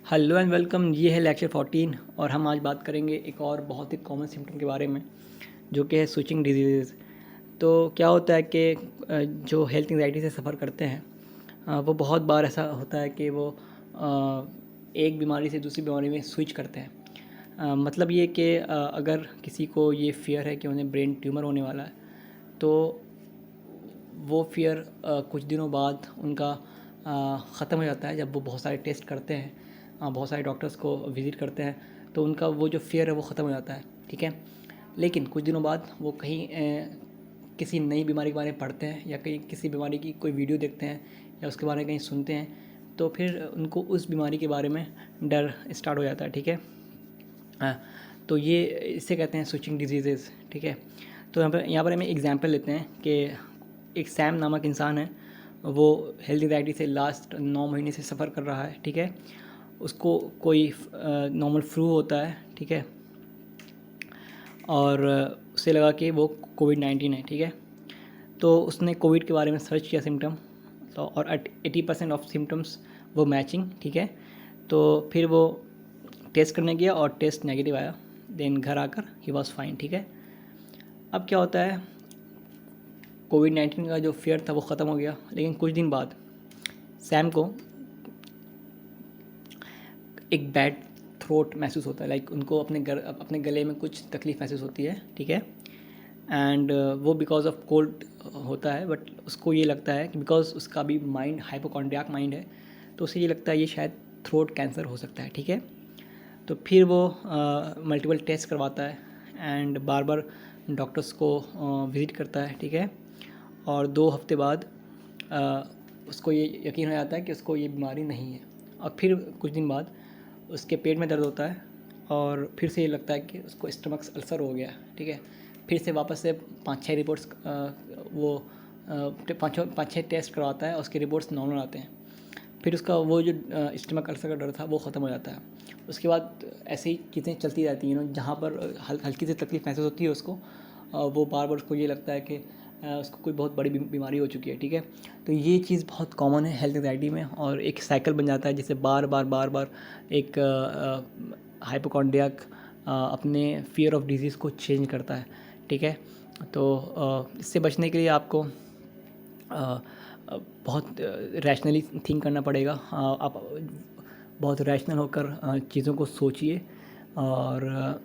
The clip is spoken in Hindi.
Hello and welcome. ये है लेक्चर 14 और हम आज बात करेंगे एक और बहुत ही कॉमन सिम्टम के बारे में जो कि है स्विचिंग डिजीज़। तो क्या होता है कि जो हेल्थ एंग्जाइटी से सफ़र करते हैं वो बहुत बार ऐसा होता है कि वो एक बीमारी से दूसरी बीमारी में स्विच करते हैं। मतलब ये कि अगर किसी को ये फ़ियर है कि उन्हें ब्रेन ट्यूमर होने वाला है तो वो फ़ियर कुछ दिनों बाद उनका ख़त्म हो जाता है। जब वो बहुत सारे टेस्ट करते हैं, बहुत सारे डॉक्टर्स को विज़िट करते हैं, तो उनका वो जो फ़ियर है वो ख़त्म हो जाता है, ठीक है। लेकिन कुछ दिनों बाद वो कहीं किसी नई बीमारी के बारे में पढ़ते हैं या कहीं किसी बीमारी की कोई वीडियो देखते हैं या उसके बारे में कहीं सुनते हैं, तो फिर उनको उस बीमारी के बारे में डर स्टार्ट हो जाता है, ठीक है। हाँ, तो ये इसे कहते हैं स्विचिंग डिजीज़ेज़, ठीक है। तो यहाँ पर हम एग्ज़ाम्पल लेते हैं कि एक सैम नामक इंसान है, वो हेल्थ एंग्जाइटी से लास्ट 9 महीने से सफ़र कर रहा है, ठीक है। उसको कोई नॉर्मल फ्लू होता है, ठीक है, और उसे लगा कि वो कोविड-19 है, ठीक है। तो उसने कोविड के बारे में सर्च किया सिम्टम, तो और 80% ऑफ सिम्टम्स वो मैचिंग, ठीक है। तो फिर वो टेस्ट करने गया और टेस्ट नेगेटिव आया। देन घर आकर ही वॉज फाइन, ठीक है। अब क्या होता है, कोविड-19 का जो फ़ियर था वो ख़त्म हो गया, लेकिन कुछ दिन बाद सैम को एक बैड थ्रोट महसूस होता है। लाइक उनको अपने गले में कुछ तकलीफ़ महसूस होती है, ठीक है। एंड वो बिकॉज ऑफ कोल्ड होता है, बट उसको ये लगता है कि बिकॉज उसका भी माइंड हाइपोकॉन्ड्रियाक माइंड है, तो उसे ये लगता है ये शायद थ्रोट कैंसर हो सकता है, ठीक है। तो फिर वो मल्टीपल टेस्ट करवाता है एंड बार बार डॉक्टर्स को विज़िट करता है, ठीक है। और 2 हफ्ते बाद उसको ये यकीन हो जाता है कि उसको ये बीमारी नहीं है। और फिर कुछ दिन बाद उसके पेट में दर्द होता है और फिर से ये लगता है कि उसको स्टमक अल्सर हो गया, ठीक है। फिर से वापस से 5-6 रिपोर्ट्स वो 5-6 टेस्ट करवाता है और उसके रिपोर्ट्स नॉर्मल आते हैं। फिर उसका वो जो स्टमक अल्सर का डर था वो ख़त्म हो जाता है। उसके बाद ऐसे ही चीज़ें चलती रहती हैं, जहाँ पर हल्की सी तकलीफ़ महसूस होती है उसको, वो बार बार उसको ये लगता है कि उसको कोई बहुत बड़ी बीमारी हो चुकी है, ठीक है। तो ये चीज़ बहुत कॉमन है हेल्थ एंग्जाइटी में और एक साइकिल बन जाता है जिससे बार बार एक हाइपोकॉन्ड्रियाक अपने फियर ऑफ डिजीज़ को चेंज करता है, ठीक है। तो इससे बचने के लिए आपको बहुत रैशनली थिंक करना पड़ेगा। आप बहुत रैशनल होकर चीज़ों को सोचिए और